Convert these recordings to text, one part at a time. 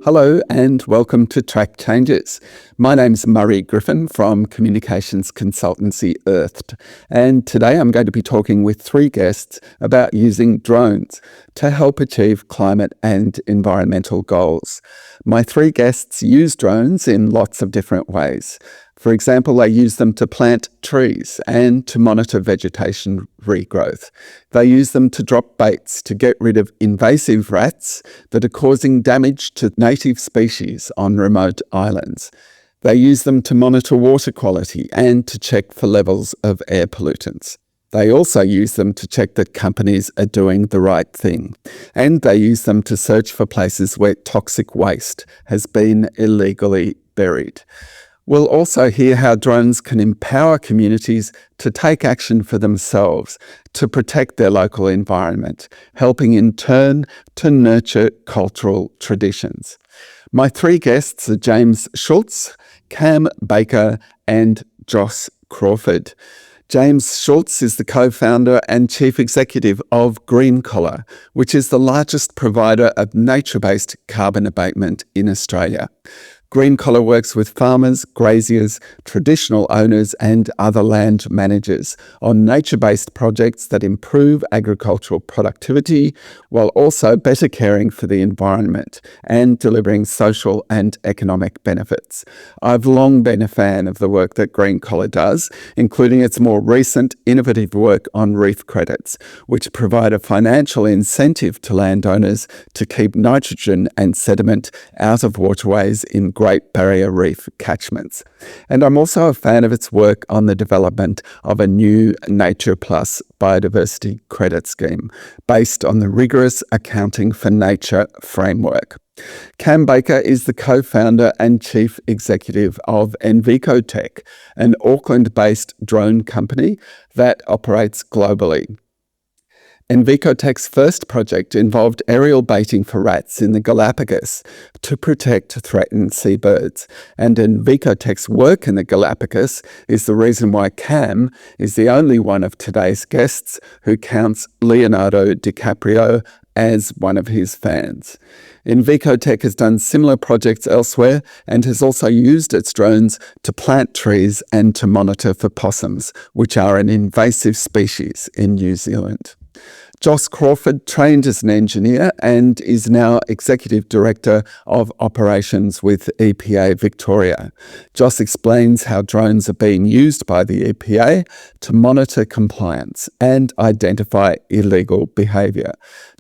Hello and welcome to Track Changes. My name's Murray Griffin from communications consultancy Earthed, and today I'm going to be talking with three guests about using drones to help achieve climate and environmental goals. My three guests use drones in lots of different ways. For example, they use them to plant trees and to monitor vegetation regrowth. They use them to drop baits to get rid of invasive rats that are causing damage to native species on remote islands. They use them to monitor water quality and to check for levels of air pollutants. They also use them to check that companies are doing the right thing. And they use them to search for places where toxic waste has been illegally buried. We'll also hear how drones can empower communities to take action for themselves to protect their local environment, helping in turn to nurture cultural traditions. My three guests are James Schultz, Cam Baker, and Joss Crawford. James Schultz is the co-founder and chief executive of GreenCollar, which is the largest provider of nature-based carbon abatement in Australia. GreenCollar works with farmers, graziers, traditional owners and other land managers on nature-based projects that improve agricultural productivity while also better caring for the environment and delivering social and economic benefits. I've long been a fan of the work that GreenCollar does, including its more recent innovative work on reef credits, which provide a financial incentive to landowners to keep nitrogen and sediment out of waterways in Great Barrier Reef catchments. And I'm also a fan of its work on the development of a new Nature Plus biodiversity credit scheme based on the rigorous Accounting for Nature framework. Cam Baker is the co-founder and chief executive of EnvicoTech, an Auckland-based drone company that operates globally. EnvicoTech's first project involved aerial baiting for rats in the Galapagos to protect threatened seabirds. And EnvicoTech's work in the Galapagos is the reason why Cam is the only one of today's guests who counts Leonardo DiCaprio as one of his fans. EnvicoTech has done similar projects elsewhere and has also used its drones to plant trees and to monitor for possums, which are an invasive species in New Zealand. Joss Crawford trained as an engineer and is now Executive Director of Operations with EPA Victoria. Joss explains how drones are being used by the EPA to monitor compliance and identify illegal behaviour.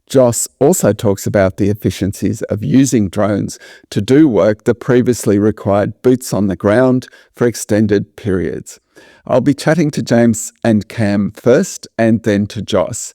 Joss also talks about the efficiencies of using drones to do work that previously required boots on the ground for extended periods. I'll be chatting to James and Cam first and then to Joss.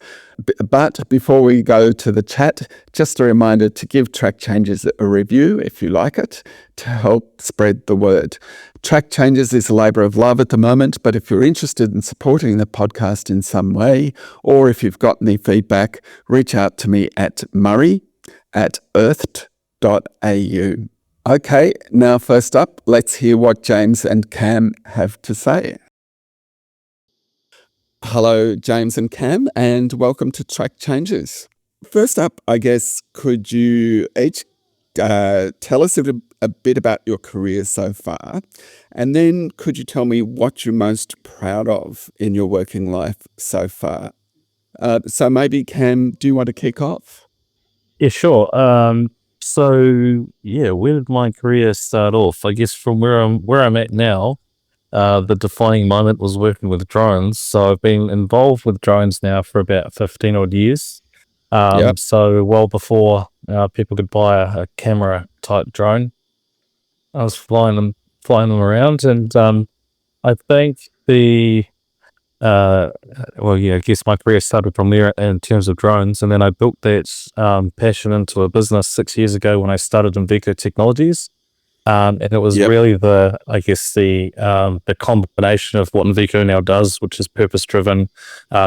But before we go to the chat, just a reminder to give Track Changes a review if you like it, to help spread the word. Track Changes is a labour of love at the moment, but if you're interested in supporting the podcast in some way, or if you've got any feedback, reach out to me at murray@earthed.au. Okay, now first up, let's hear what James and Cam have to say. Hello, James and Cam, and welcome to Track Changes. First up, I guess, could you each tell us a bit about your career so far, and then could you tell me what you're most proud of in your working life so far? So maybe, Cam, do you want to kick off? Yeah, sure. Where did my career start off? I guess from where I'm at now, the defining moment was working with drones. So I've been involved with drones now for about 15 odd years. Yep. So well before people could buy a camera type drone, I was flying them around, and I think I guess my career started from there in terms of drones, and then I built that passion into a business 6 years ago when I started Envico Technologies. And it was really the combination of what Envico now does, which is purpose-driven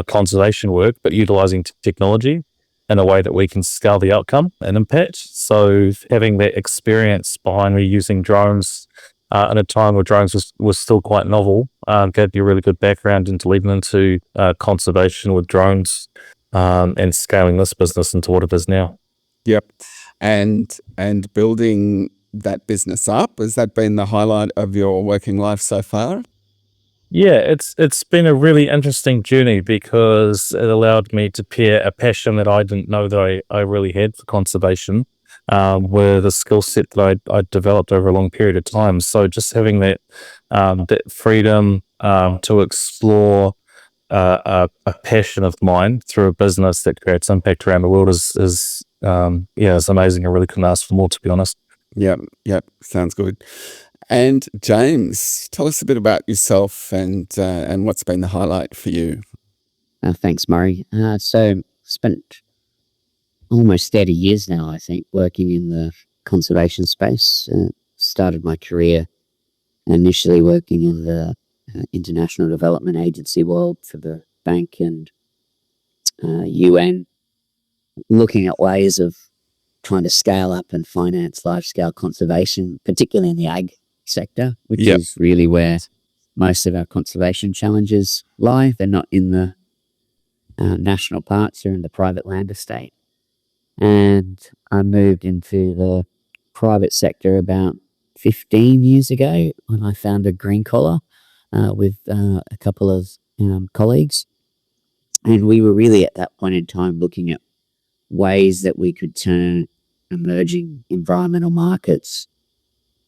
conservation work, but utilizing technology in a way that we can scale the outcome and impact. So having that experience behind me using drones at a time where drones was still quite novel, gave me a really good background into leading into conservation with drones and scaling this business into what it is now. Yep. and building that business up? Has that been the highlight of your working life so far? Yeah, it's been a really interesting journey because it allowed me to pair a passion that I didn't know that I really had for conservation with a skill set that I developed over a long period of time. So just having that freedom to explore a passion of mine through a business that creates impact around the world is it's amazing. I really couldn't ask for more, to be honest. Yep, sounds good. And James, tell us a bit about yourself and what's been the highlight for you. Thanks, Murray. So spent almost 30 years now, I think, working in the conservation space. Started my career initially working in the international development agency world for the bank and UN, looking at ways of trying to scale up and finance large-scale conservation, particularly in the ag sector, which is really where most of our conservation challenges lie. They're not in the national parks, they're in the private land estate. And I moved into the private sector about 15 years ago when I founded GreenCollar with a couple of colleagues. And we were really at that point in time looking at ways that we could turn emerging environmental markets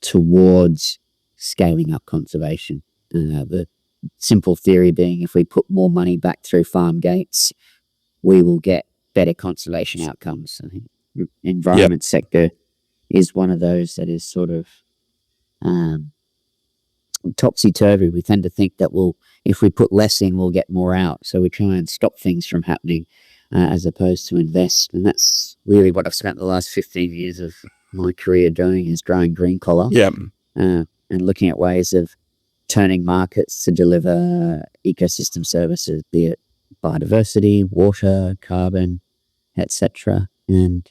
towards scaling up conservation. The simple theory being if we put more money back through farm gates, we will get better conservation outcomes. I think the environment sector is one of those that is sort of topsy-turvy. We tend to think that if we put less in, we'll get more out. So we try and stop things from happening as opposed to invest. And that's really what I've spent the last 15 years of my career doing, is growing GreenCollar. And looking at ways of turning markets to deliver ecosystem services, be it biodiversity, water, carbon, etc. And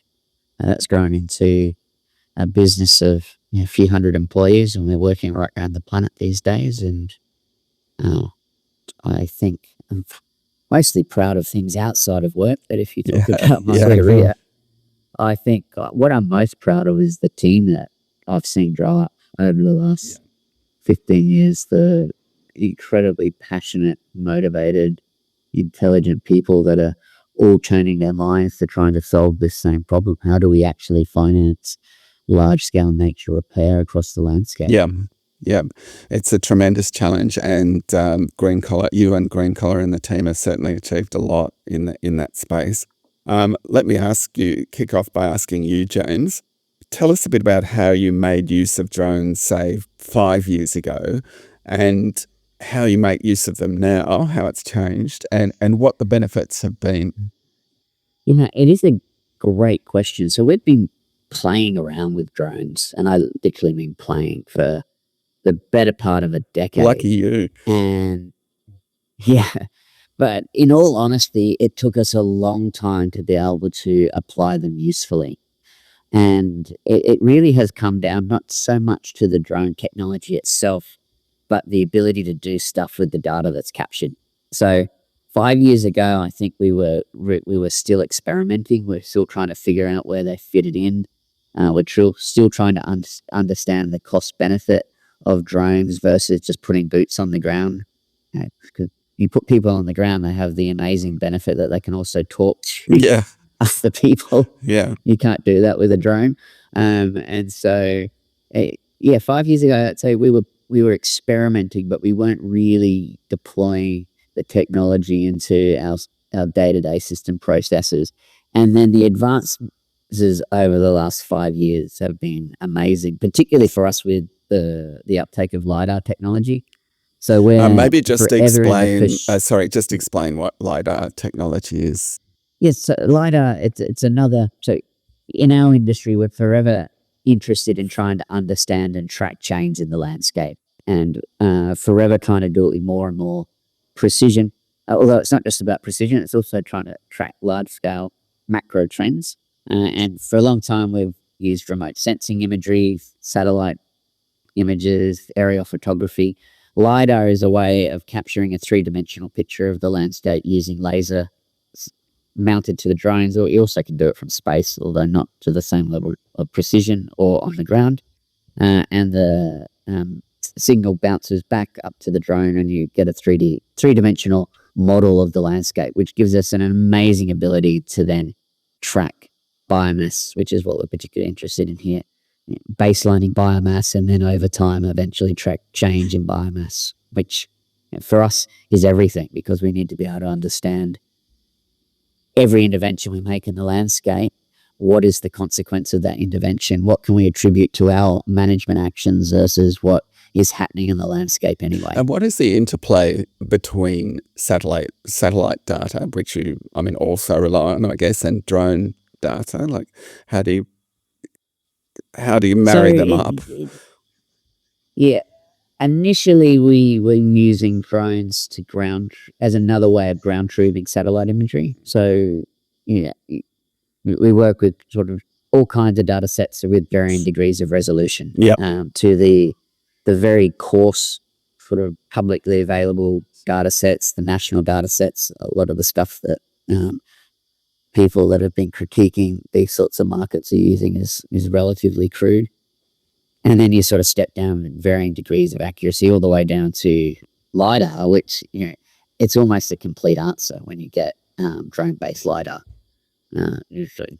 that's grown into a business of a few hundred employees, and we're working right around the planet these days. And I think I'm mostly proud of things outside of work, but if you talk about my career, I think what I'm most proud of is the team that I've seen grow up over the last 15 years. The incredibly passionate, motivated, intelligent people that are all turning their minds to trying to solve this same problem. How do we actually finance large-scale nature repair across the landscape? Yeah, it's a tremendous challenge, and GreenCollar, you and GreenCollar and the team have certainly achieved a lot in that space. Let me kick off by asking you, James, tell us a bit about how you made use of drones, say, 5 years ago, and how you make use of them now, how it's changed, and what the benefits have been. It is a great question. So we've been playing around with drones, and I literally mean playing, for the better part of a decade. Lucky you. And but in all honesty, it took us a long time to be able to apply them usefully. And it really has come down not so much to the drone technology itself, but the ability to do stuff with the data that's captured. So 5 years ago, I think we were still experimenting. We're still trying to figure out where they fitted in. We're still trying to understand the cost benefit of drones versus just putting boots on the ground. Because you put people on the ground, they have the amazing benefit that they can also talk to other people. You can't do that with a drone. And so 5 years ago, I'd say we were experimenting, but we weren't really deploying the technology into our day-to-day system processes. And then the advances over the last 5 years have been amazing, particularly for us with the uptake of LiDAR technology. So we're maybe just explain what LiDAR technology is. Yes, so LiDAR, it's another. So in our industry, we're forever interested in trying to understand and track change in the landscape, and forever trying to do it with more and more precision. Although it's not just about precision, it's also trying to track large-scale macro trends. And for a long time, we've used remote sensing imagery, satellite images, aerial photography. LiDAR is a way of capturing a three-dimensional picture of the landscape using laser mounted to the drones, or you also can do it from space, although not to the same level of precision or on the ground. And the signal bounces back up to the drone, and you get a three-dimensional model of the landscape, which gives us an amazing ability to then track biomass, which is what we're particularly interested in here. Baselining biomass, and then over time eventually track change in biomass, which for us is everything, because we need to be able to understand every intervention we make in the landscape. What is the consequence of that intervention? What can we attribute to our management actions versus what is happening in the landscape anyway? And what is the interplay between satellite data, which you, also rely on, I guess, and drone data? Like, how do you marry them up? Yeah. Initially, we were using drones to as another way of ground truthing satellite imagery. So, yeah, we work with sort of all kinds of data sets with varying degrees of resolution. Yep. To the very coarse, sort of publicly available data sets, the national data sets. A lot of the stuff that people that have been critiquing these sorts of markets are using is relatively crude. And then you sort of step down in varying degrees of accuracy all the way down to LiDAR, which, it's almost a complete answer when you get drone-based LiDAR.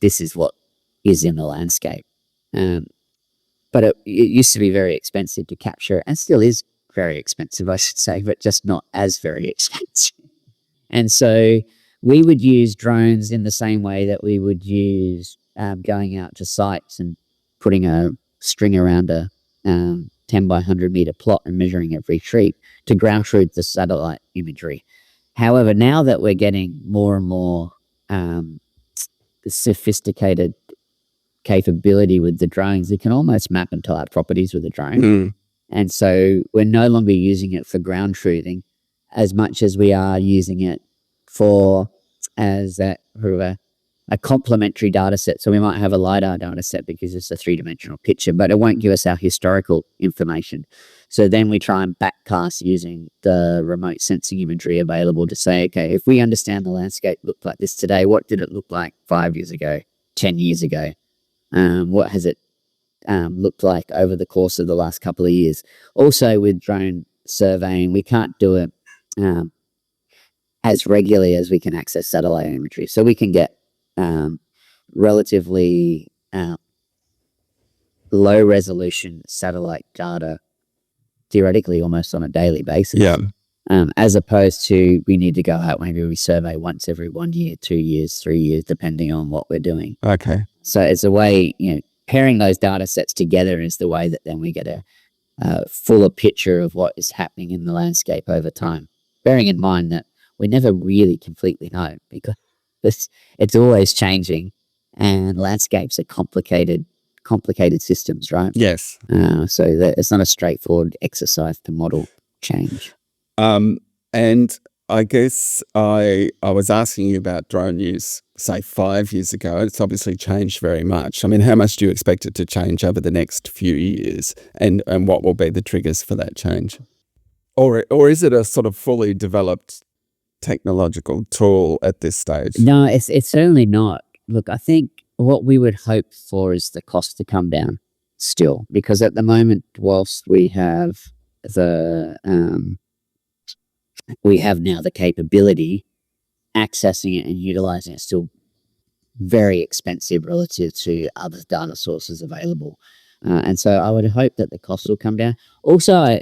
This is what is in the landscape. But it used to be very expensive to capture, and still is very expensive, I should say, but just not as very expensive. And so we would use drones in the same way that we would use going out to sites and putting a string around a 10 by 100 meter plot and measuring every tree to ground truth the satellite imagery. However, now that we're getting more and more sophisticated capability with the drones, you can almost map entire properties with a drone. And so we're no longer using it for ground truthing as much as we are using it as a complementary data set. So we might have a LiDAR data set because it's a three-dimensional picture, but it won't give us our historical information. So then we try and backcast using the remote sensing imagery available to say, okay, if we understand the landscape looked like this today, what did it look like 5 years ago, 10 years ago? What has it looked like over the course of the last couple of years? Also with drone surveying, we can't do it as regularly as we can access satellite imagery. So we can get relatively low resolution satellite data theoretically almost on a daily basis. Yeah. As opposed to we need to go out, maybe we survey once every 1 year, 2 years, 3 years, depending on what we're doing. Okay. So it's a way, pairing those data sets together is the way that then we get a fuller picture of what is happening in the landscape over time. Bearing in mind that we never really completely know, because it's always changing, and landscapes are complicated systems, right? Yes. So that it's not a straightforward exercise to model change. And I guess I was asking you about drone use, say 5 years ago. It's obviously changed very much. How much do you expect it to change over the next few years, and what will be the triggers for that change? Or is it a sort of fully developed technological tool at this stage? No, it's certainly not. Look, I think what we would hope for is the cost to come down still, because at the moment, whilst we have now the capability, accessing it and utilizing it is still very expensive relative to other data sources available. And so I would hope that the costs will come down. Also,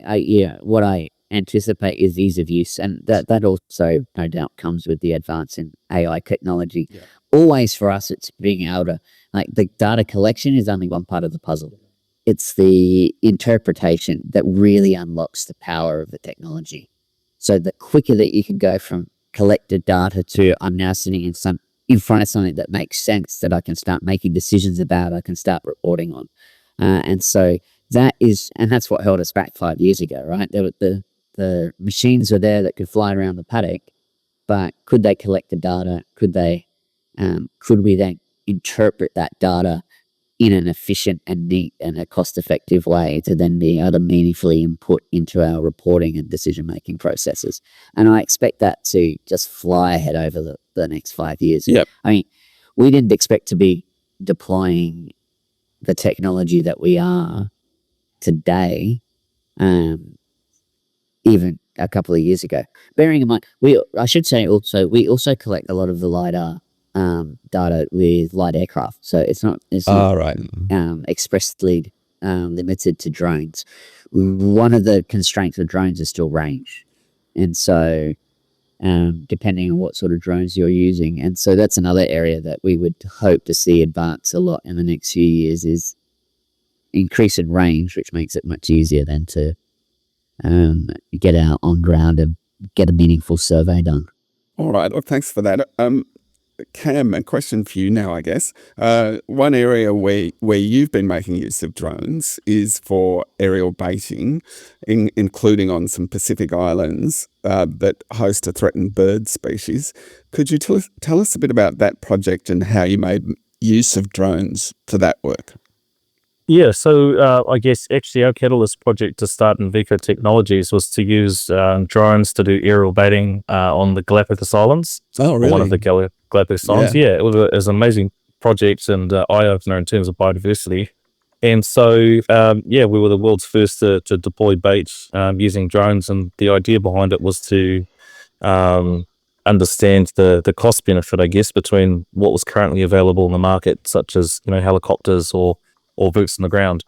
what I anticipate is ease of use, and that also no doubt comes with the advance in AI technology. Yeah. Always for us, it's being able to, the data collection is only one part of the puzzle. It's the interpretation that really unlocks the power of the technology. So the quicker that you can go from collected data to I'm now sitting in front of something that makes sense, that I can start making decisions about, I can start reporting on. And so that's what held us back 5 years ago, right? The machines were there that could fly around the paddock, but could they collect the data? Could we then interpret that data in an efficient and neat and a cost-effective way to then be able to meaningfully input into our reporting and decision-making processes? And I expect that to just fly ahead over the the next 5 years. Yep. I mean, we didn't expect to be deploying the technology that we are today, even a couple of years ago. Bearing in mind, we also collect a lot of the LiDAR data with light aircraft. So it's not Right. expressly limited to drones. One of the constraints of drones is still range. And so depending on what sort of drones you're using. And so that's another area that we would hope to see advance a lot in the next few years, is increase in range, which makes it much easier then to get out on ground and get a meaningful survey done. All right. Well, thanks for that. Cam, a question for you now, I guess. One area where you've been making use of drones is for aerial baiting, including on some Pacific islands that host a threatened bird species. Could you tell us a bit about that project and how you made use of drones for that work? Yeah, so I guess actually our catalyst project to start Envico Technologies was to use drones to do aerial baiting on the Galapagos Islands. Oh, really? One of the Galapagos Islands. Yeah, it was an amazing project and eye-opener in terms of biodiversity. And so, we were the world's first to deploy bait using drones. And the idea behind it was to understand the cost benefit, I guess, between what was currently available in the market, such as helicopters or boots on the ground.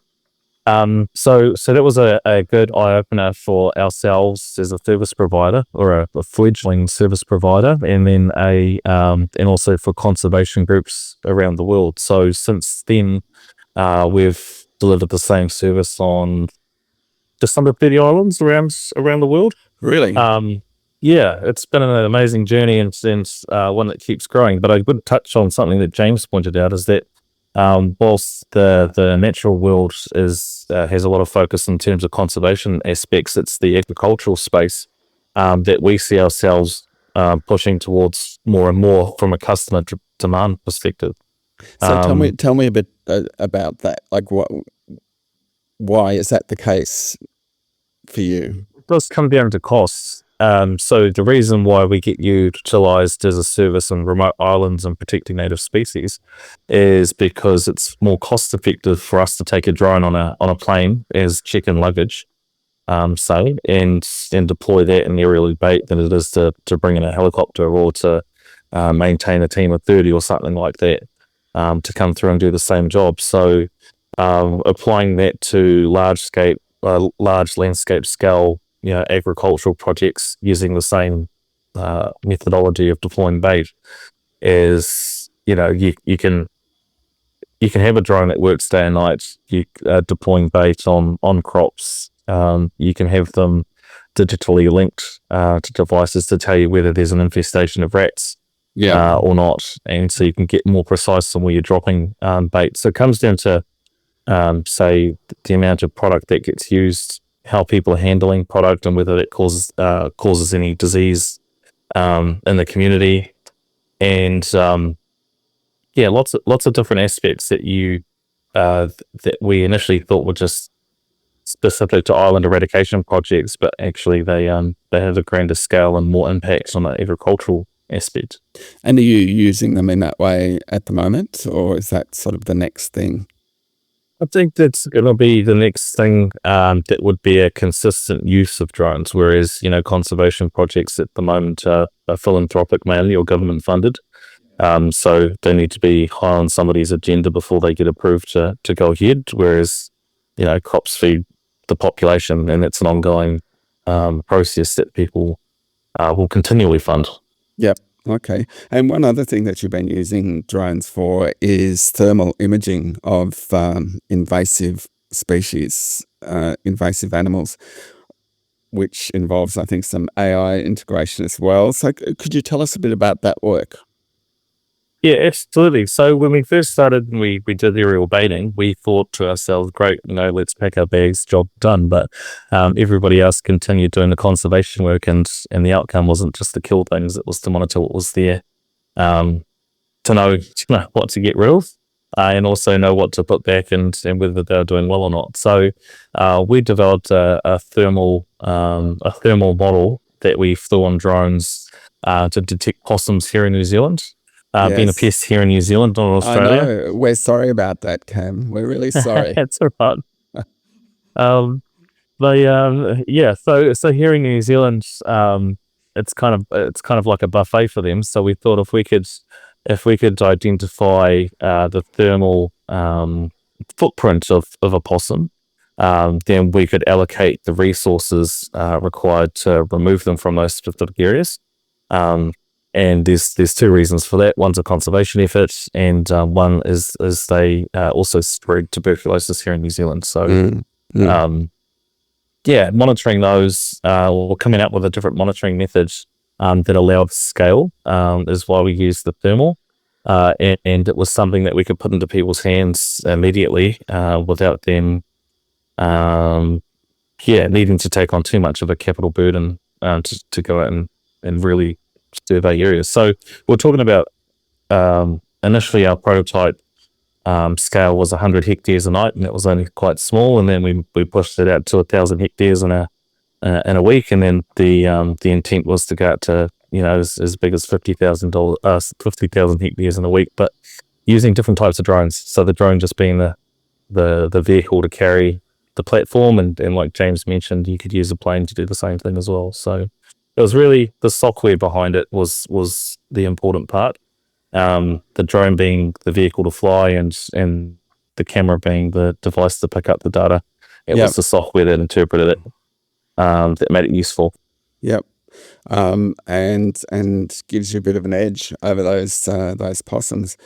So that was a good eye opener for ourselves as a service provider, or a fledgling service provider, and then and also for conservation groups around the world. So since then, we've delivered the same service on just under 30 islands around the world. Really? Yeah, it's been an amazing journey and one that keeps growing. But I would touch on something that James pointed out, is that whilst the natural world has a lot of focus in terms of conservation aspects, it's the agricultural space that we see ourselves pushing towards more and more from a customer demand perspective. So tell me a bit about that. Like, why is that the case for you? It does come down to costs. So the reason why we get utilised as a service on remote islands and protecting native species is because it's more cost effective for us to take a drone on a plane as check-in luggage, and deploy that in aerial bait than it is to bring in a helicopter or to maintain a team of 30 or something like that to come through and do the same job. So applying that to large landscape scale agricultural projects using the same methodology of deploying bait is, you can have a drone that works day and night. You deploying bait on crops. You can have them digitally linked to devices to tell you whether there's an infestation of rats or not, and so you can get more precise on where you're dropping bait. So it comes down to say the amount of product that gets used, how people are handling product, and whether it causes any disease in the community, and lots of different aspects that that we initially thought were just specific to island eradication projects, but actually they have a grander scale and more impact on the agricultural aspect. And are you using them in that way at the moment, or is that sort of the next thing? I think that's going to be the next thing, that would be a consistent use of drones, whereas, conservation projects at the moment are philanthropic mainly or government funded. So they need to be high on somebody's agenda before they get approved to go ahead, whereas, crops feed the population, and it's an ongoing process that people will continually fund. Yep. Okay. And one other thing that you've been using drones for is thermal imaging of invasive species, invasive animals, which involves, I think, some AI integration as well. So could you tell us a bit about that work? Yeah, absolutely. So when we first started and we did aerial baiting, we thought to ourselves, great, let's pack our bags, job done. But everybody else continued doing the conservation work, and the outcome wasn't just to kill things, it was to monitor what was there, to know what to get rid of, and also know what to put back and whether they're doing well or not. So we developed a thermal model that we flew on drones to detect possums here in New Zealand. Being a Yes. pest here in New Zealand, not in I Australia. know. We're sorry about that, Cam. We're really sorry. That's all right. Yeah. So here in New Zealand, it's kind of like a buffet for them. So we thought if we could identify the thermal footprint of a possum, then we could allocate the resources required to remove them from those specific areas. And there's two reasons for that. One's a conservation effort, and one is they also spread tuberculosis here in New Zealand. So monitoring those or coming up with a different monitoring methods that allowed scale is why we use the thermal. And it was something that we could put into people's hands immediately without them needing to take on too much of a capital burden to go out and really survey areas. So we're talking about initially our prototype scale was 100 hectares a night, and it was only quite small. And then we pushed it out to 1,000 hectares in a week, and then the intent was to go out to as big as 50,000 hectares in a week, but using different types of drones. So the drone just being the vehicle to carry the platform, and like James mentioned, you could use a plane to do the same thing as well. So it was really the software behind it was the important part. The drone being the vehicle to fly, and the camera being the device to pick up the data. It was the software that interpreted it, that made it useful. Yep. And gives you a bit of an edge over those possums.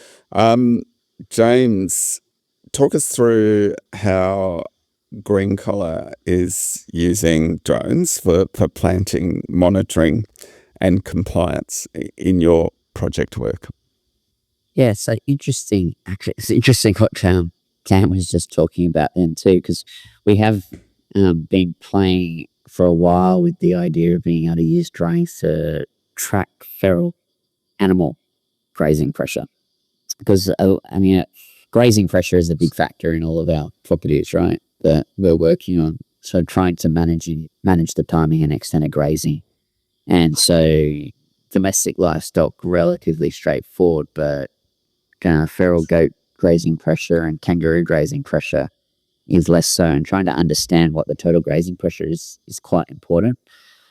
James, talk us through how GreenCollar is using drones for planting, monitoring, and compliance in your project work. Yeah, so interesting. Actually, it's interesting what Cam was just talking about then too, because we have been playing for a while with the idea of being able to use drones to track feral animal grazing pressure. Because, grazing pressure is a big factor in all of our properties, right, that we're working on. So trying to manage the timing and extent of grazing. And so domestic livestock, relatively straightforward, but feral goat grazing pressure and kangaroo grazing pressure is less so, and trying to understand what the total grazing pressure is quite important.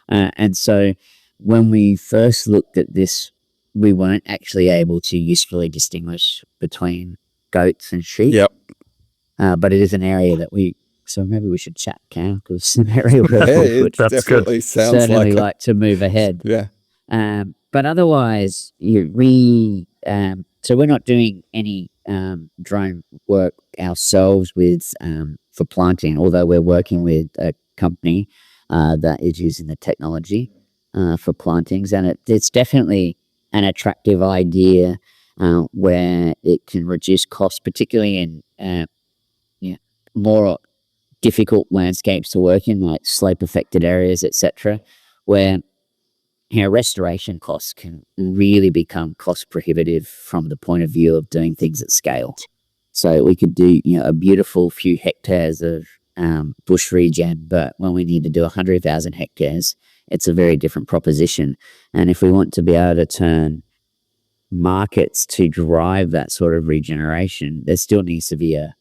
And so when we first looked at this, we weren't actually able to usefully distinguish between goats and sheep. Yep. But it is an area that so maybe we should chat, Cam, because it's an area where we would definitely sounds certainly like to move ahead. Yeah. But otherwise, so we're not doing any drone work ourselves for planting, although we're working with a company that is using the technology for plantings, and it's definitely an attractive idea where it can reduce costs, particularly in more difficult landscapes to work in, like slope-affected areas, etc., where restoration costs can really become cost prohibitive from the point of view of doing things at scale. So we could do a beautiful few hectares of bush regen, but when we need to do 100,000 hectares, it's a very different proposition. And if we want to be able to turn markets to drive that sort of regeneration, there still needs to be a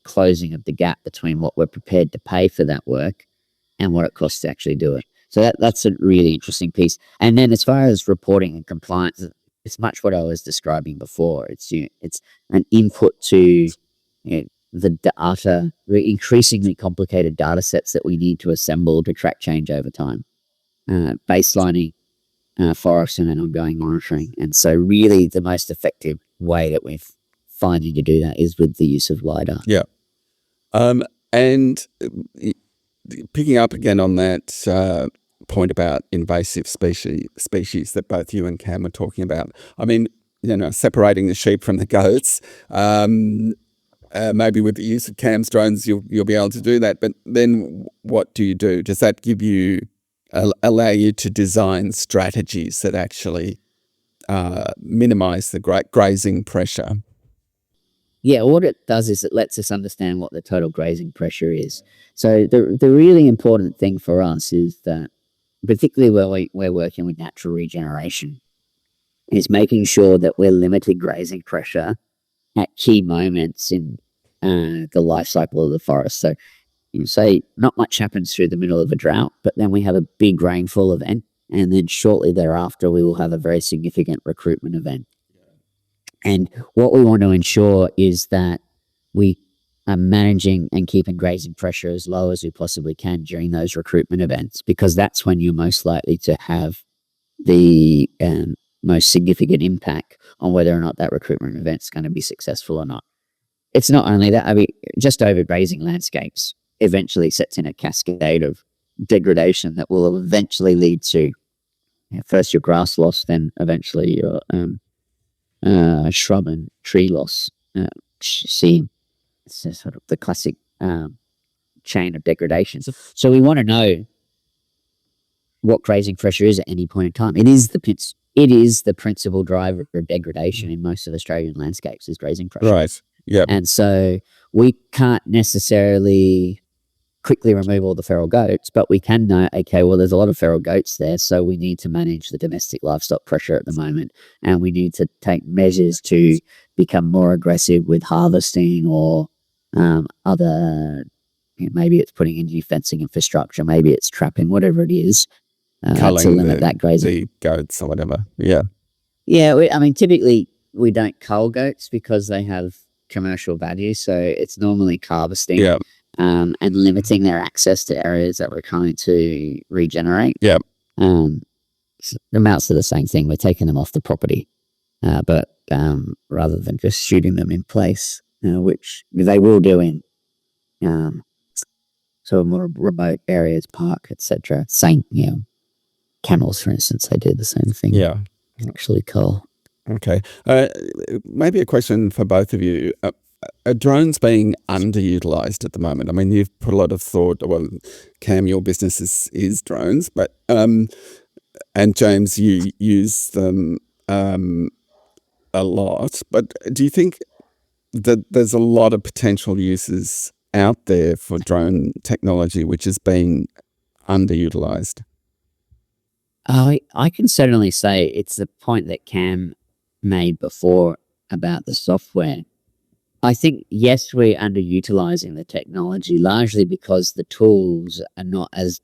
closing of the gap between what we're prepared to pay for that work and what it costs to actually do it. So that's a really interesting piece. And then as far as reporting and compliance, it's much what I was describing before. It's an input to the data, the increasingly complicated data sets that we need to assemble to track change over time, baselining forests and then ongoing monitoring. And so really the most effective way that we're finding to do that is with the use of LiDAR. Yeah. And picking up again on that point about invasive species that both you and Cam were talking about. I mean, separating the sheep from the goats. Maybe with the use of Cam's drones, you'll be able to do that. But then, what do you do? Does that allow you to design strategies that actually minimize the grazing pressure? Yeah, what it does is it lets us understand what the total grazing pressure is. So the really important thing for us is that particularly where we're working with natural regeneration, is making sure that we're limiting grazing pressure at key moments in the life cycle of the forest. So you say not much happens through the middle of a drought, but then we have a big rainfall event, and then shortly thereafter we will have a very significant recruitment event. And what we want to ensure is that we are managing and keeping grazing pressure as low as we possibly can during those recruitment events, because that's when you're most likely to have the most significant impact on whether or not that recruitment event is going to be successful or not. It's not only that, I mean, just overgrazing landscapes eventually sets in a cascade of degradation that will eventually lead to first your grass loss, then eventually your shrub and tree loss. See, it's sort of the classic chain of degradation. So we want to know what grazing pressure is at any point in time. It is the principal driver of degradation in most of Australian landscapes is grazing pressure. Right. Yeah. And so we can't necessarily quickly remove all the feral goats, but we can know, okay, well, there's a lot of feral goats there, so we need to manage the domestic livestock pressure at the moment, and we need to take measures to become more aggressive with harvesting or other, maybe it's putting in new fencing infrastructure, maybe it's trapping, whatever it is, to limit that grazing. The goats or whatever. Yeah. Yeah, I mean, typically we don't cull goats because they have commercial value, so it's normally harvesting. Yeah. And limiting their access to areas that we're trying to regenerate. Yeah. So it amounts to the same thing. We're taking them off the property, but rather than just shooting them in place, which they will do in sort of more remote areas, park, etc. Same, camels, for instance, they do the same thing. Yeah. Actually cull. Okay. Maybe a question for both of you. Are drones being underutilized at the moment? I mean, you've put a lot of thought. Well, Cam, your business is drones, but and James, you use them a lot. But do you think that there's a lot of potential uses out there for drone technology which is being underutilized? I can certainly say it's the point that Cam made before about the software. I think, yes, we're underutilizing the technology largely because the tools are not as,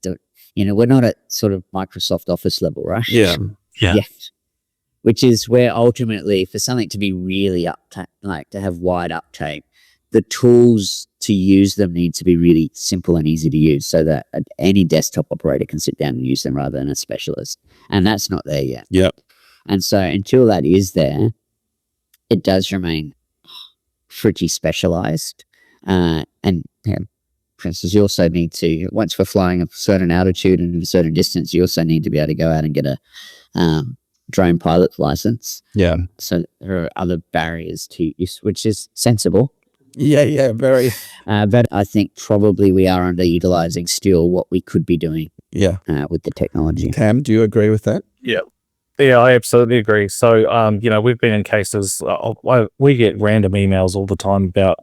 we're not at sort of Microsoft Office level, right? Yeah. Yet, which is where ultimately for something to be really to have wide uptake, the tools to use them need to be really simple and easy to use so that any desktop operator can sit down and use them rather than a specialist. And that's not there yet. Yep. And so until that is there, it does remain pretty specialized. And for instance, you also need to, once we're flying a certain altitude and a certain distance, you also need to be able to go out and get a drone pilot's license. Yeah. So there are other barriers to use, which is sensible. Yeah, very. But I think probably we are underutilizing still what we could be doing with the technology. Cam, do you agree with that? Yeah. Yeah, I absolutely agree. So, we've been in cases, we get random emails all the time about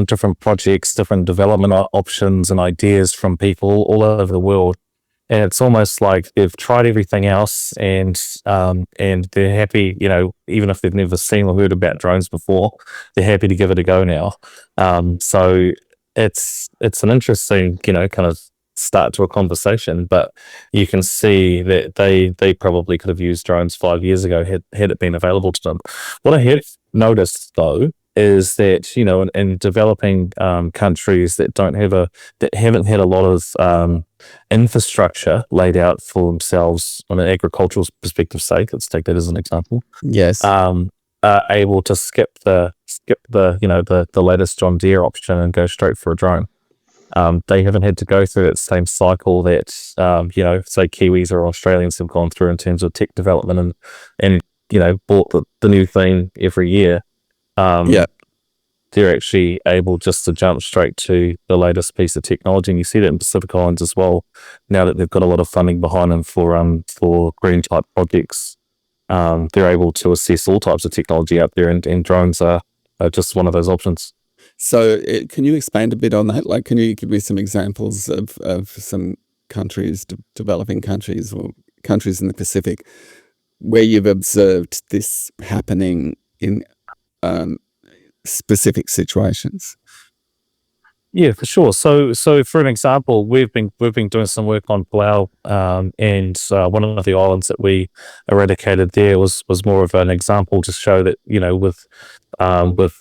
different projects, different development options and ideas from people all over the world. And it's almost like they've tried everything else and they're happy, even if they've never seen or heard about drones before, they're happy to give it a go now. So it's an interesting, kind of start to a conversation, but you can see that they probably could have used drones 5 years ago had it been available to them. What I have noticed though is that in developing countries that haven't had a lot of infrastructure laid out for themselves on an agricultural perspective sake, let's take that as an example. Yes. Are able to skip the latest John Deere option and go straight for a drone. They haven't had to go through that same cycle that, say Kiwis or Australians have gone through in terms of tech development and bought the new thing every year. They're actually able just to jump straight to the latest piece of technology. And you see that in Pacific Islands as well, now that they've got a lot of funding behind them for green type projects. They're able to assess all types of technology out there, and drones are just one of those options. So can you expand a bit on that? Like, can you give me some examples of some countries, developing countries, or countries in the Pacific, where you've observed this happening in specific situations? Yeah, for sure. So for an example, we've been doing some work on Palau, and one of the islands that we eradicated there was more of an example to show that, with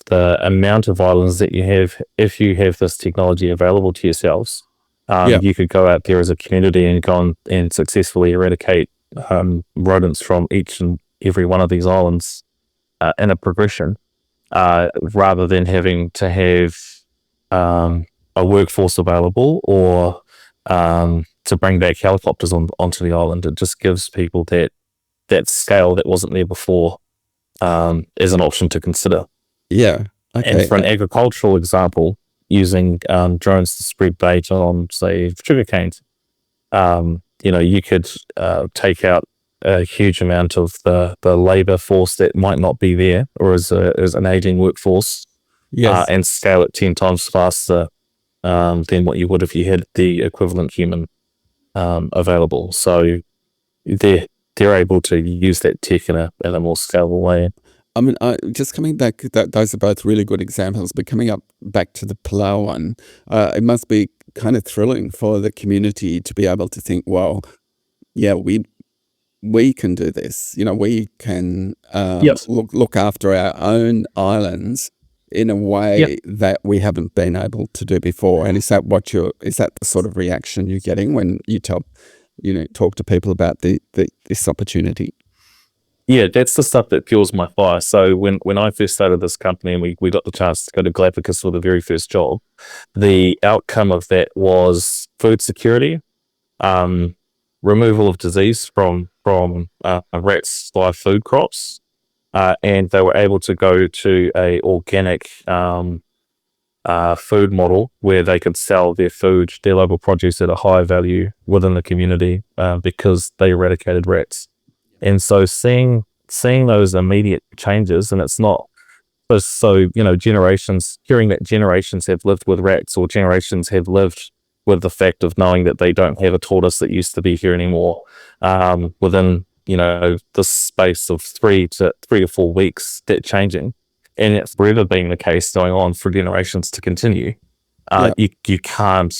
the amount of islands that you have, if you have this technology available to yourselves, Yeah. you could go out there as a community and go on and successfully eradicate rodents from each and every one of these islands in a progression, rather than having to have a workforce available or to bring back helicopters onto the island. It just gives people that scale that wasn't there before as an option to consider. Yeah. Okay. And for an agricultural example, using drones to spread bait on, say, sugar canes, you could take out a huge amount of the labor force that might not be there, or as an aging workforce, Yes. and scale it 10 times faster than what you would if you had the equivalent human available. So they're able to use that tech in a more scalable way. I mean, just coming back, those are both really good examples, but coming back to the Palau one, it must be kind of thrilling for the community to be able to think, well, yeah, we can do this. We can Yep. look after our own islands in a way Yep. that we haven't been able to do before. And is that the sort of reaction you're getting when you talk to people about this opportunity? Yeah, that's the stuff that fuels my fire. So when I first started this company and we got the chance to go to Galapagos for the very first job, the outcome of that was food security, removal of disease from rats by food crops, and they were able to go to a organic food model where they could sell their food, their local produce, at a high value within the community because they eradicated rats. And so seeing those immediate changes, and it's not so generations, hearing that generations have lived with rats, or generations have lived with the fact of knowing that they don't have a tortoise that used to be here anymore, within the space of 3 to 4 weeks, that changing, and it's forever being the case, going on for generations to continue. Yeah. You can't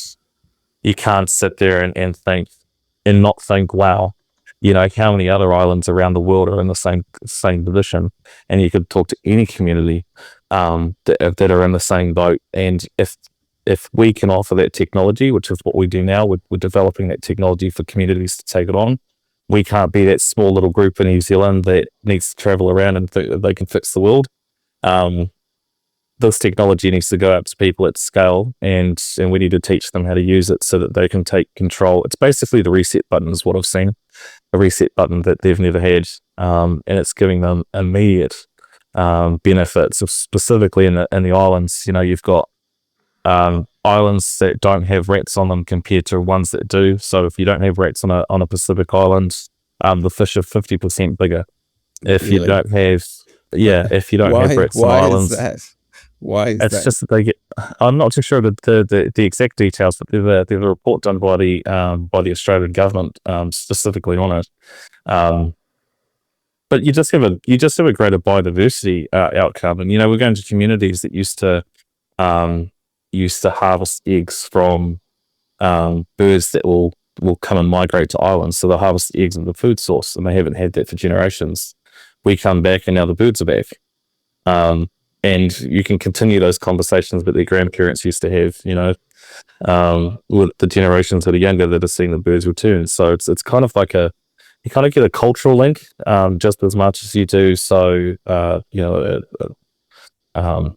sit there and think and not think, wow, how many other islands around the world are in the same position. And you could talk to any community that are in the same boat. And if we can offer that technology, which is what we do now, we're developing that technology for communities to take it on. We can't be that small little group in New Zealand that needs to travel around and think that they can fix the world. This technology needs to go out to people at scale, and we need to teach them how to use it so that they can take control. It's basically the reset button is what I've seen, a reset button that they've never had, and it's giving them immediate benefits. So specifically in the islands, you've got islands that don't have rats on them compared to ones that do. So if you don't have rats on a Pacific island, the fish are 50% bigger. If Really? you don't have, if you don't have rats on islands, why is it's that? just that they get. I'm not too sure the exact details, but there's a report done by the Australian government specifically on it. But you just have a greater biodiversity outcome, and we're going to communities that used to harvest eggs from birds that will come and migrate to islands. So they'll harvest eggs in the food source, and they haven't had that for generations. We come back, and now the birds are back. And you can continue those conversations that their grandparents used to have, with the generations that are younger that are seeing the birds return. So it's kind of like you kind of get a cultural link just as much as you do. So,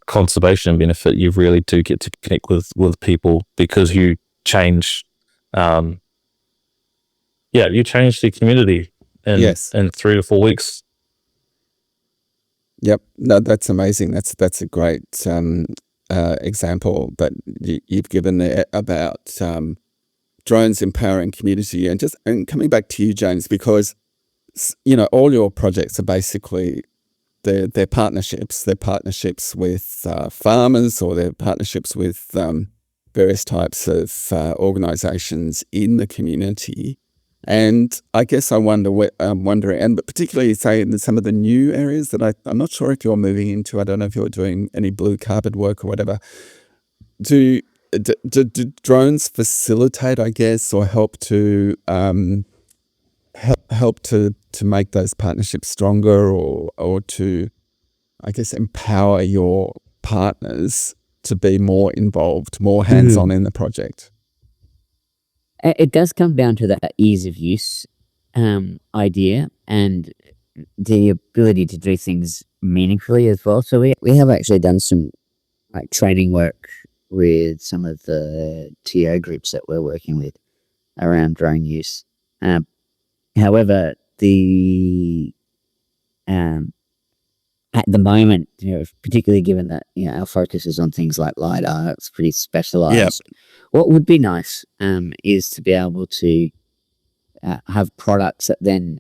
conservation benefit, you really do get to connect with people because you change, you change the community in 3 to 4 weeks. Yep. No, that's amazing. That's a great example that you've given there about drones empowering community, and coming back to you, James, because all your projects are basically they're partnerships. They're partnerships with farmers, or they're partnerships with various types of organisations in the community. And I guess I'm wondering, and particularly say in some of the new areas that I'm not sure if you're moving into. I don't know if you're doing any blue carbon work or whatever. Do drones facilitate, I guess, or help to help to make those partnerships stronger, or to, I guess, empower your partners to be more involved, more hands-on in the project? It does come down to that ease of use idea and the ability to do things meaningfully as well. So we have actually done some like training work with some of the TO groups that we're working with around drone use. However, at the moment, particularly given that our focus is on things like LiDAR, it's pretty specialized. Yep. What would be nice is to be able to have products that then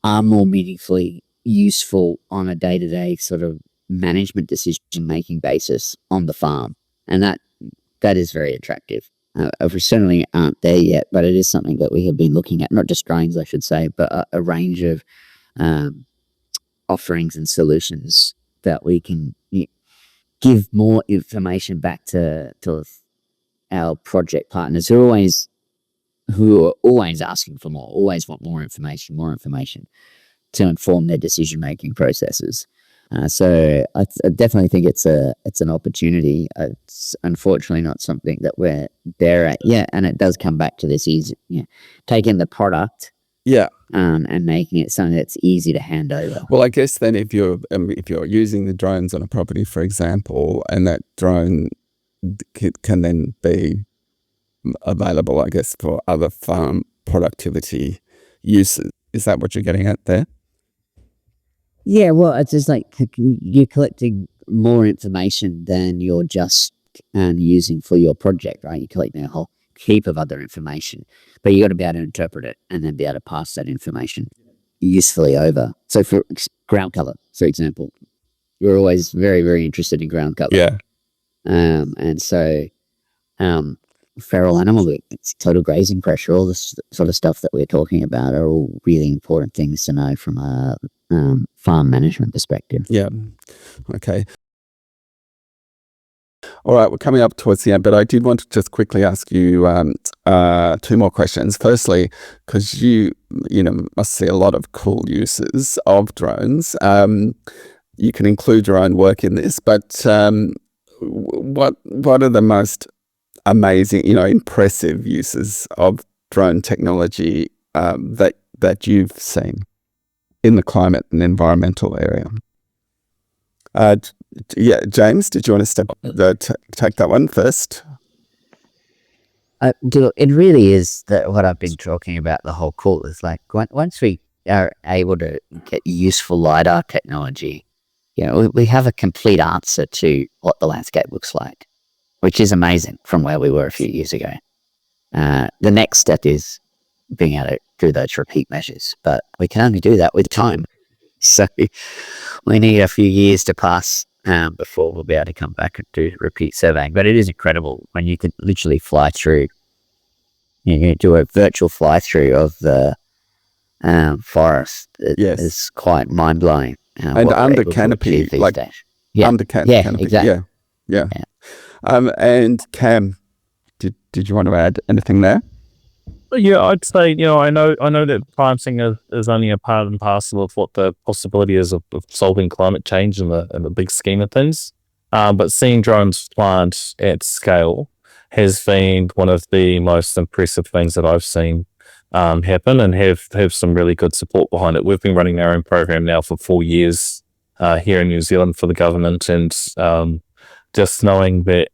are more meaningfully useful on a day-to-day sort of management decision-making basis on the farm, and that is very attractive. We certainly aren't there yet, but it is something that we have been looking at, not just drones, I should say, but a range of offerings and solutions that we can give more information back to our project partners who are always asking for more, always want more information to inform their decision-making processes. So I definitely think it's an opportunity. It's unfortunately not something that we're there at yet, and it does come back to this easy, taking the product, and making it something that's easy to hand over. Well, I guess then if you're using the drones on a property, for example, and that drone can then be available, I guess, for other farm productivity uses. Is that what you're getting at there? Yeah, well, it's just like you're collecting more information than you're just using for your project, right? You're collecting a whole heap of other information, but you got to be able to interpret it and then be able to pass that information usefully over. So for GreenCollar, for example, we're always very, very interested in GreenCollar. Yeah. And so feral animal, total grazing pressure, all this sort of stuff that we're talking about are all really important things to know from a farm management perspective. Yeah. Okay. All right, we're coming up towards the end, but I did want to just quickly ask you two more questions. Firstly, because you must see a lot of cool uses of drones. You can include your own work in this, but what are the most amazing, impressive uses of drone technology that you've seen in the climate and environmental area? James, did you want to take that one first? It really is what I've been talking about the whole call is like once we are able to get useful LiDAR technology, we have a complete answer to what the landscape looks like, which is amazing from where we were a few years ago. The next step is being able to do those repeat measures, but we can only do that with time. So we need a few years to pass before we'll be able to come back and do repeat surveying. But it is incredible when you can literally fly through, you do a virtual fly through of the forest. It's quite mind-blowing. And under canopy, under canopy. Exactly. Yeah. And Cam, did you want to add anything there? Yeah, I'd say, I know that planting is only a part and parcel of what the possibility is of solving climate change in the big scheme of things. But seeing drones plant at scale has been one of the most impressive things that I've seen happen, and have some really good support behind it. We've been running our own program now for 4 years here in New Zealand for the government, and just knowing that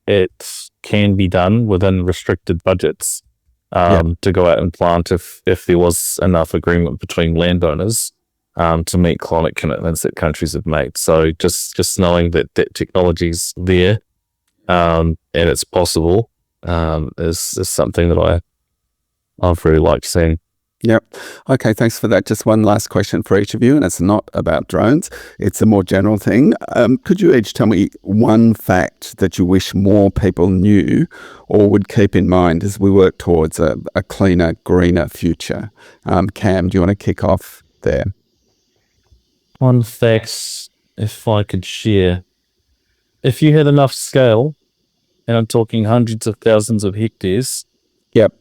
it can be done within restricted budgets. To go out and plant if there was enough agreement between landowners to meet climate commitments that countries have made. So just knowing that technology's there and it's possible is something that I've really liked seeing. Yep. Okay, thanks for that. Just one last question for each of you, and it's not about drones. It's a more general thing. Could you each tell me one fact that you wish more people knew or would keep in mind as we work towards a cleaner, greener future? Cam, do you want to kick off there? One fact, if I could share, if you had enough scale, and I'm talking hundreds of thousands of hectares, Yep.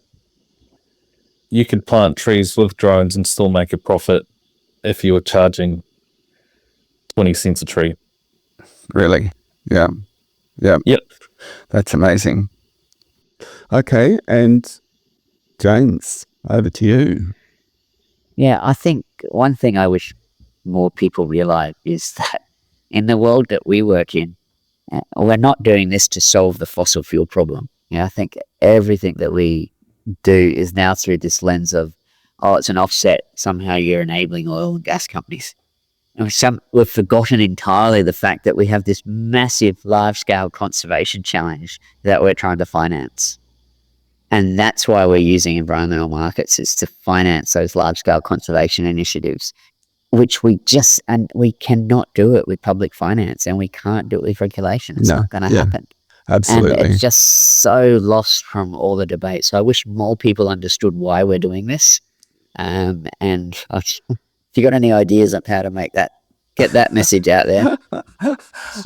you could plant trees with drones and still make a profit if you were charging 20 cents a tree. Really? Yeah. Yeah. Yep. That's amazing. Okay, and James, over to you. Yeah, I think one thing I wish more people realize is that in the world that we work in, we're not doing this to solve the fossil fuel problem. Yeah, I think everything that we do is now through this lens of, oh, it's an offset. Somehow you're enabling oil and gas companies. And we've forgotten entirely the fact that we have this massive, large-scale conservation challenge that we're trying to finance. And that's why we're using environmental markets, is to finance those large-scale conservation initiatives, which we cannot do it with public finance, and we can't do it with regulation. It's not going to happen. Absolutely. And it's just so lost from all the debate. So I wish more people understood why we're doing this. And if you got any ideas on how to get that message out there.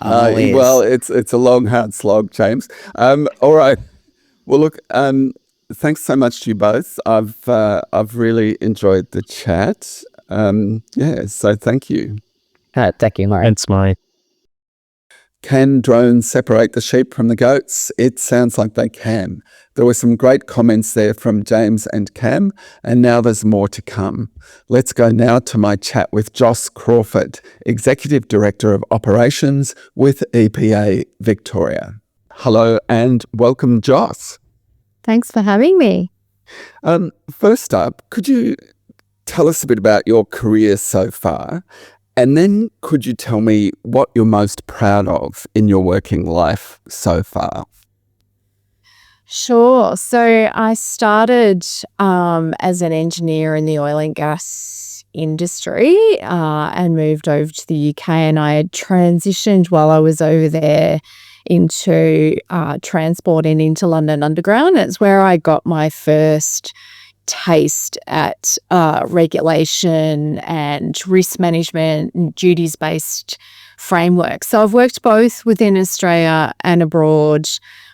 Well, it's a long, hard slog, James. All right. Well, look, thanks so much to you both. I've really enjoyed the chat. So thank you. Thank you, Murray. Thanks, Murray. Can drones separate the sheep from the goats? It sounds like they can. There were some great comments there from James and Cam, and now there's more to come. Let's go now to my chat with Joss Crawford, Executive Director of Operations with EPA Victoria. Hello and welcome, Joss. Thanks for having me. First up, could you tell us a bit about your career so far? And then could you tell me what you're most proud of in your working life so far? Sure. So I started as an engineer in the oil and gas industry and moved over to the UK, and I had transitioned while I was over there into transport and into London Underground. It's where I got my first taste at regulation and risk management and duties-based framework. So I've worked both within Australia and abroad.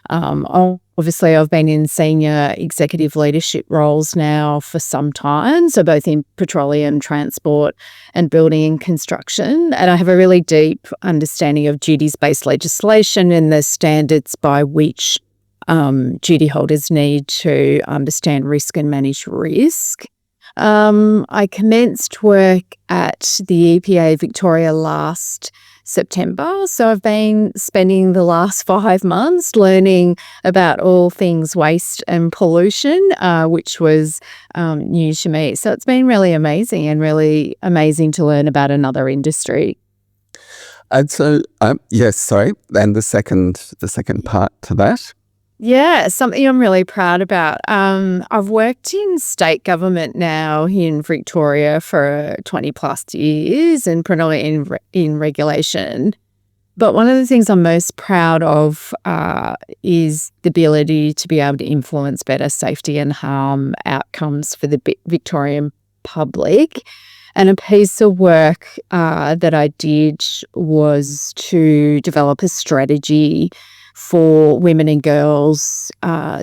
Obviously, I've been in senior executive leadership roles now for some time, so both in petroleum, transport and building and construction. And I have a really deep understanding of duties-based legislation and the standards by which duty holders need to understand risk and manage risk. I commenced work at the EPA Victoria last September, so I've been spending the last 5 months learning about all things waste and pollution, which was new to me. So it's been really amazing to learn about another industry. And so, yes, sorry, and the second part to that? Yeah, something I'm really proud about. I've worked in state government now in Victoria for 20 plus years and predominantly in regulation. But one of the things I'm most proud of is the ability to be able to influence better safety and harm outcomes for the Victorian public. And a piece of work that I did was to develop a strategy for women and girls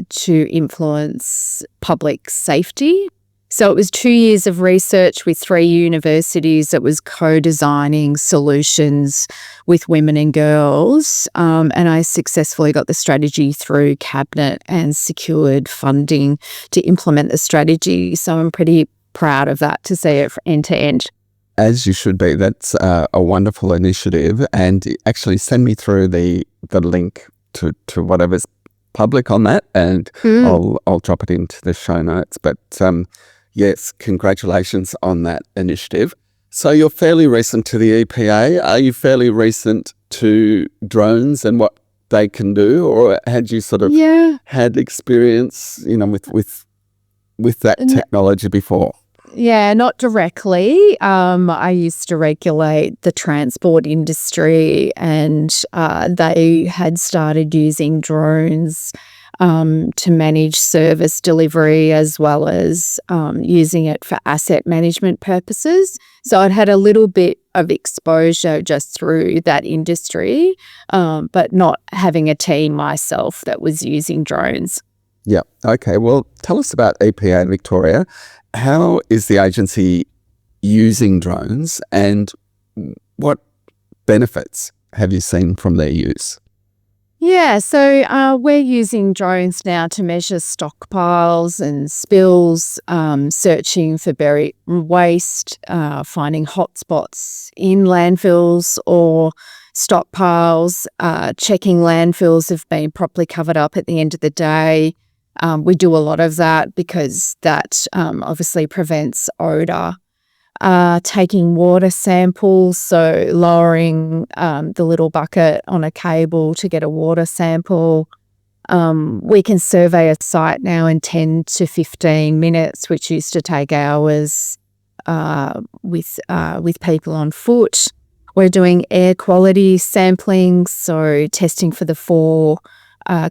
to influence public safety. So it was 2 years of research with 3 universities. It was co-designing solutions with women and girls. And I successfully got the strategy through Cabinet and secured funding to implement the strategy. So I'm pretty proud of that, to see it end to end. As you should be. That's a wonderful initiative. And actually send me through the link to whatever's public on that, and I'll drop it into the show notes. But yes, congratulations on that initiative. So you're fairly recent to the EPA. Are you fairly recent to drones and what they can do, or had you sort of had experience, with that technology before? Yeah, not directly. I used to regulate the transport industry, and they had started using drones to manage service delivery, as well as using it for asset management purposes. So I'd had a little bit of exposure just through that industry, but not having a team myself that was using drones. Yeah. Okay. Well, tell us about EPA Victoria. How is the agency using drones, and what benefits have you seen from their use? Yeah, so we're using drones now to measure stockpiles and spills, searching for buried waste, finding hotspots in landfills or stockpiles, checking landfills have been properly covered up at the end of the day. We do a lot of that because that obviously prevents odour. Taking water samples, so lowering the little bucket on a cable to get a water sample. We can survey a site now in 10 to 15 minutes, which used to take hours with people on foot. We're doing air quality sampling, so testing for the 4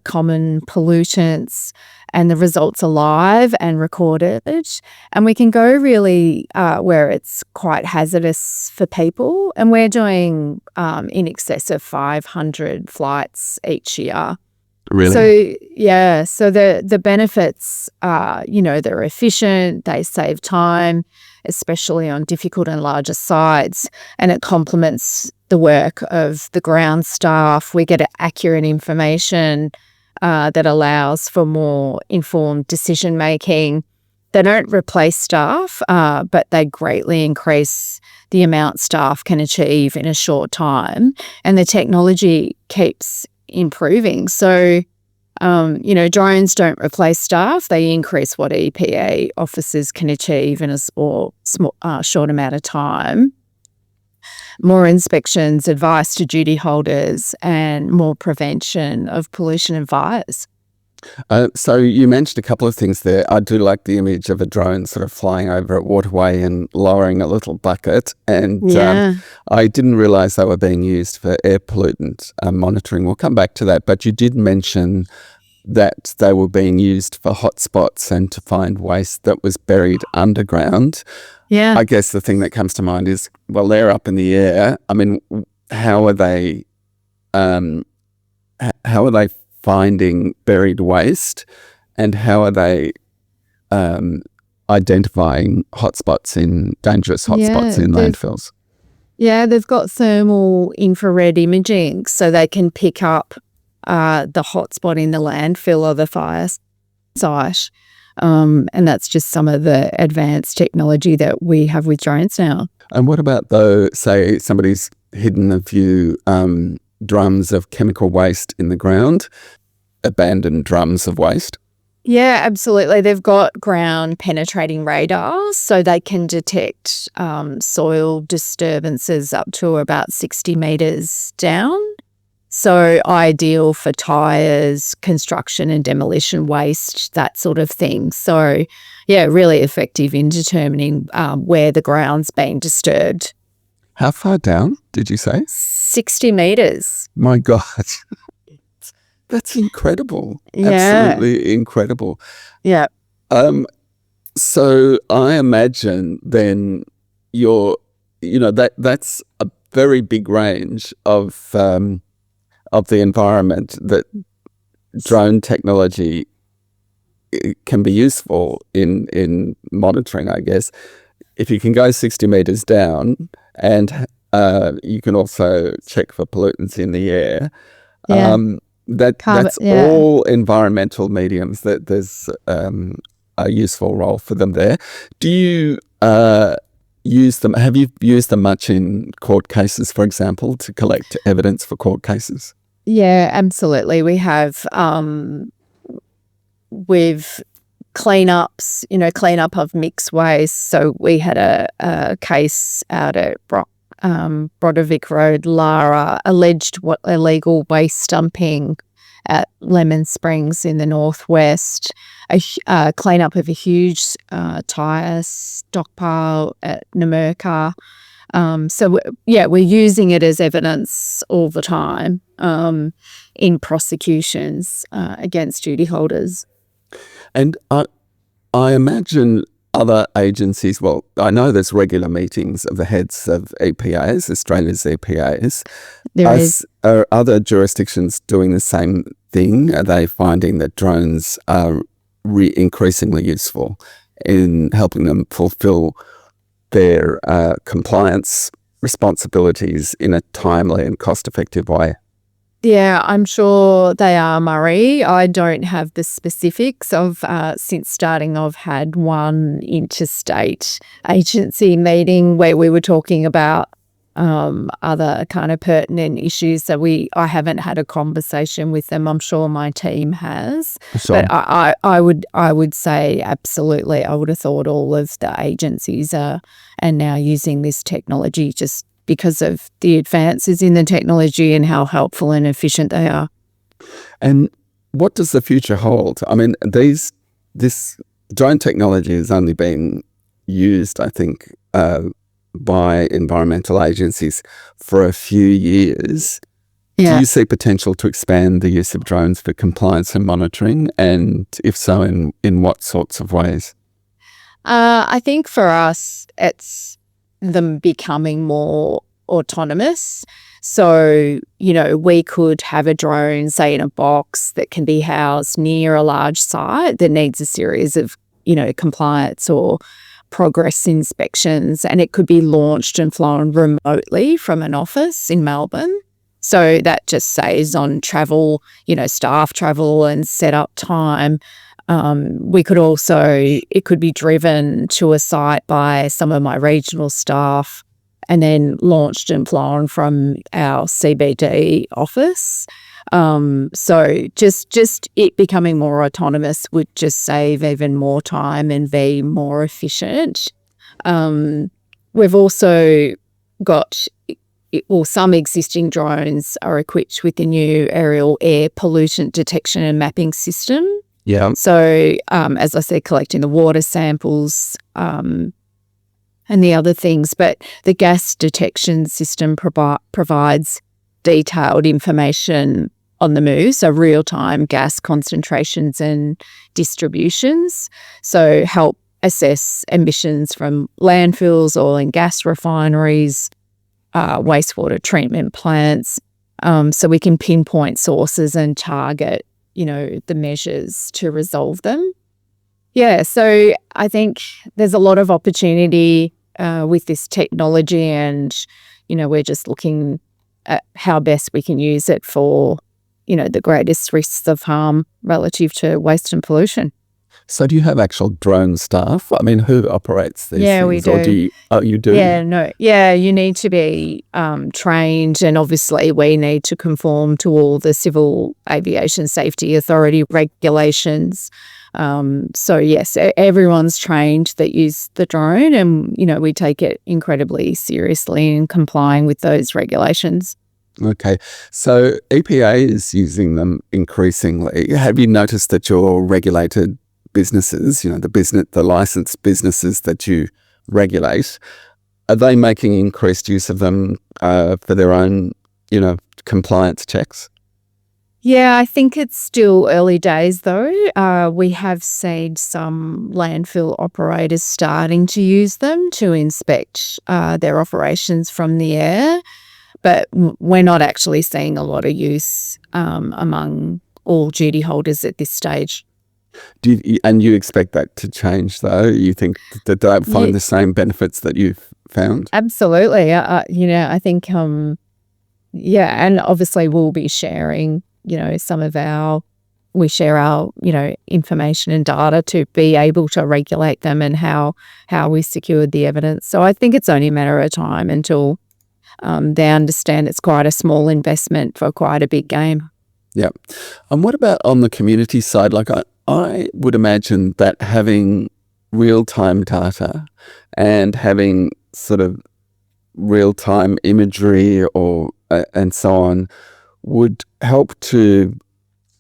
common pollutants, and the results are live and recorded. And we can go really where it's quite hazardous for people. And we're doing in excess of 500 flights each year. Really? So, yeah, so the benefits are, they're efficient, they save time, especially on difficult and larger sites, and it complements the work of the ground staff. We get accurate information that allows for more informed decision making. They don't replace staff, but they greatly increase the amount staff can achieve in a short time, and the technology keeps improving. So, drones don't replace staff. They increase what EPA officers can achieve in a short amount of time. More inspections, advice to duty holders, and more prevention of pollution and fires. So you mentioned a couple of things there. I do like the image of a drone sort of flying over a waterway and lowering a little bucket. And I didn't realise they were being used for air pollutant monitoring. We'll come back to that. But you did mention that they were being used for hotspots and to find waste that was buried underground. Yeah. I guess the thing that comes to mind is, well, they're up in the air. I mean, how are they finding buried waste, and how are they identifying dangerous hotspots in landfills? Yeah, they've got thermal infrared imaging, so they can pick up the hotspot in the landfill or the fire site. And that's just some of the advanced technology that we have with drones now. And what about, though, say somebody's hidden a few drums of chemical waste in the ground, abandoned drums of waste? Yeah, absolutely. They've got ground penetrating radars, so they can detect soil disturbances up to about 60 metres down. So ideal for tyres, construction and demolition waste, that sort of thing. So, yeah, really effective in determining where the ground's being disturbed. How far down, did you say? 60 metres. My God. That's incredible. Yeah. Absolutely incredible. Yeah. So I imagine then that's a very big range of the environment that drone technology can be useful in monitoring, I guess. If you can go 60 metres down, and you can also check for pollutants in the air, that's all environmental mediums that there's a useful role for them there. Do you use them? Have you used them much in court cases, for example, to collect evidence for court cases? Yeah, absolutely. We have with cleanup of mixed waste. So we had a case out at Broderick Road, Lara, alleged illegal waste dumping at Lemon Springs in the northwest, a cleanup of a huge tyre stockpile at Namurka. We're using it as evidence all the time in prosecutions against duty holders. And I imagine other agencies, well, I know there's regular meetings of the heads of EPAs, Australia's EPAs. Are other jurisdictions doing the same thing? Are they finding that drones are increasingly useful in helping them fulfill their compliance responsibilities in a timely and cost-effective way? Yeah, I'm sure they are, Murray. I don't have the specifics of, since starting, I've had one interstate agency meeting where we were talking about other kind of pertinent issues. So I haven't had a conversation with them. I'm sure my team has. Sure. But I would say absolutely. I would have thought all of the agencies are now using this technology just because of the advances in the technology and how helpful and efficient they are. And what does the future hold? I mean, this drone technology has only been used, I think, by environmental agencies for a few years. Yeah. Do you see potential to expand the use of drones for compliance and monitoring? And if so, in what sorts of ways? I think for us, it's them becoming more autonomous. So, we could have a drone, say, in a box that can be housed near a large site that needs a series of, compliance or progress inspections, and it could be launched and flown remotely from an office in Melbourne. So that just saves on travel, staff travel and setup time. It could be driven to a site by some of my regional staff and then launched and flown from our CBD office. So just it becoming more autonomous would just save even more time and be more efficient. We've also got, some existing drones are equipped with the new aerial air pollutant detection and mapping system. Yeah. So, as I said, collecting the water samples and the other things, but the gas detection system provides detailed information on the move, so real-time gas concentrations and distributions. So help assess emissions from landfills, oil and gas refineries, wastewater treatment plants, so we can pinpoint sources and target the measures to resolve them. Yeah, so I think there's a lot of opportunity with this technology, and, we're just looking at how best we can use it for, the greatest risks of harm relative to waste and pollution. So do you have actual drone staff? I mean, who operates these things? We do. Or you do? You need to be trained, and obviously we need to conform to all the Civil Aviation Safety Authority regulations. So yes, everyone's trained that use the drone, and, we take it incredibly seriously in complying with those regulations. Okay. So EPA is using them increasingly. Have you noticed that your regulated businesses, the licensed businesses that you regulate, are they making increased use of them for their own, compliance checks? Yeah, I think it's still early days though. We have seen some landfill operators starting to use them to inspect their operations from the air, but we're not actually seeing a lot of use among all duty holders at this stage. And you expect that to change, though? You think that they'll find the same benefits that you've found? Absolutely. I think, and obviously we'll be sharing, we share our, information and data to be able to regulate them and how we secured the evidence. So I think it's only a matter of time until they understand it's quite a small investment for quite a big game. Yeah. And what about on the community side? Like I would imagine that having real-time data and having sort of real-time imagery and so on would help to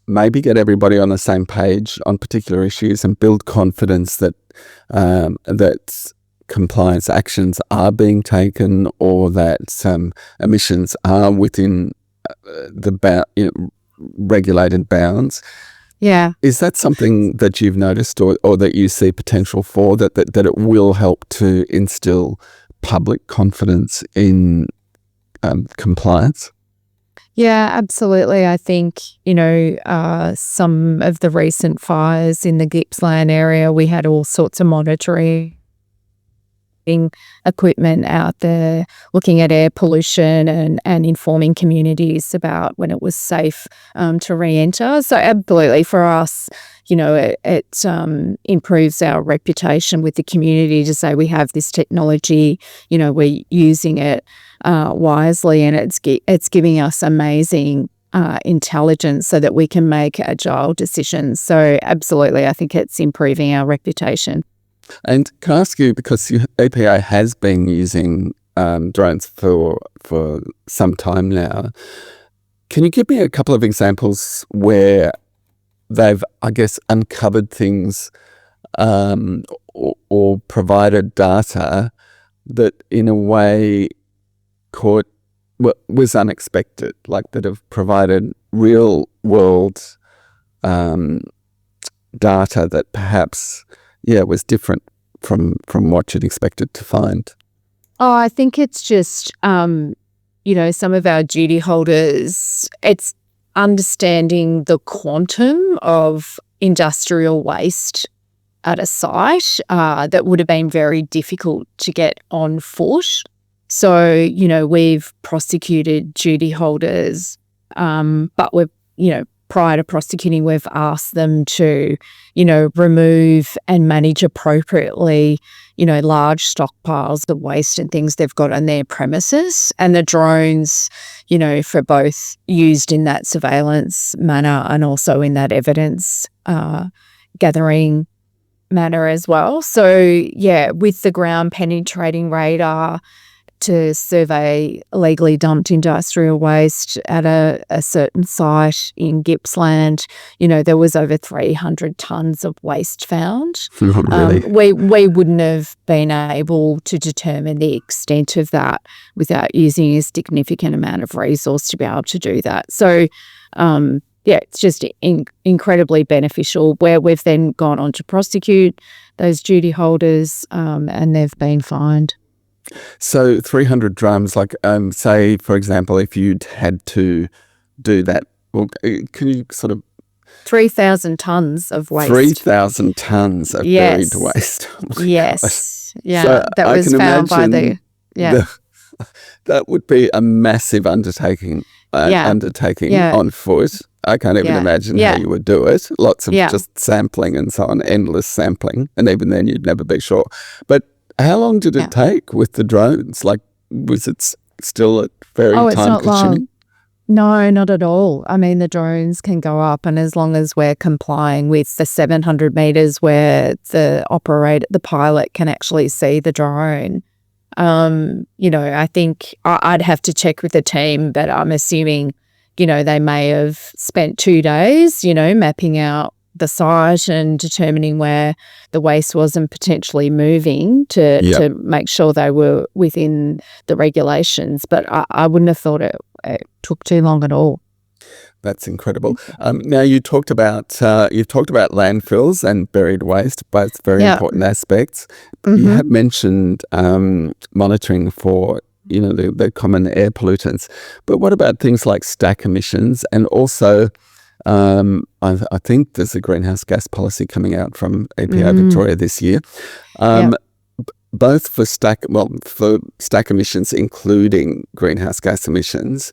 maybe get everybody on the same page on particular issues and build confidence that that compliance actions are being taken, or that emissions are within regulated bounds. Yeah. Is that something that you've noticed or that you see potential for, that it will help to instill public confidence in compliance? Yeah, absolutely. I think, some of the recent fires in the Gippsland area, we had all sorts of monitoring equipment out there looking at air pollution and informing communities about when it was safe to re-enter. So absolutely for us, it improves our reputation with the community to say we have this technology, we're using it wisely, and it's giving us amazing intelligence so that we can make agile decisions. So absolutely, I think it's improving our reputation. And can I ask you, because EPA has been using drones for some time now, can you give me a couple of examples where they've, I guess, uncovered things or provided data that in a way was unexpected, like that have provided real world data that perhaps was different from what you'd expected to find? Oh, I think it's just, some of our duty holders, it's understanding the quantum of industrial waste at a site that would have been very difficult to get on foot. So, we've prosecuted duty holders, but we've, prior to prosecuting, we've asked them to, remove and manage appropriately, large stockpiles of waste and things they've got on their premises. And the drones, for both used in that surveillance manner and also in that evidence gathering manner as well. So, with the ground penetrating radar to survey illegally dumped industrial waste at a certain site in Gippsland, there was over 300 tonnes of waste found. Really? We wouldn't have been able to determine the extent of that without using a significant amount of resource to be able to do that. So, it's just incredibly beneficial, where we've then gone on to prosecute those duty holders and they've been fined. So 300 drums, like say, for example, if you'd had to do that, well, can you sort of... 3,000 tonnes of waste. 3,000 tonnes of buried waste. Yes. Yeah, So that was found by the... Yeah. That would be a massive undertaking on foot. I can't even imagine how you would do it. Lots of just sampling and so on, endless sampling. And even then you'd never be sure. But how long did it take with the drones? Like, was it still very time consuming? No, not at all. I mean, the drones can go up, and as long as we're complying with the 700 metres where the pilot can actually see the drone, I think I'd have to check with the team, but I'm assuming, they may have spent 2 days, mapping out the site and determining where the waste was and potentially moving to make sure they were within the regulations. But I wouldn't have thought it took too long at all. That's incredible. Now you've talked about landfills and buried waste, both very important aspects. Mm-hmm. You have mentioned monitoring for the common air pollutants, but what about things like stack emissions? And also, I think there's a greenhouse gas policy coming out from EPA Victoria this year. Both for stack emissions, including greenhouse gas emissions.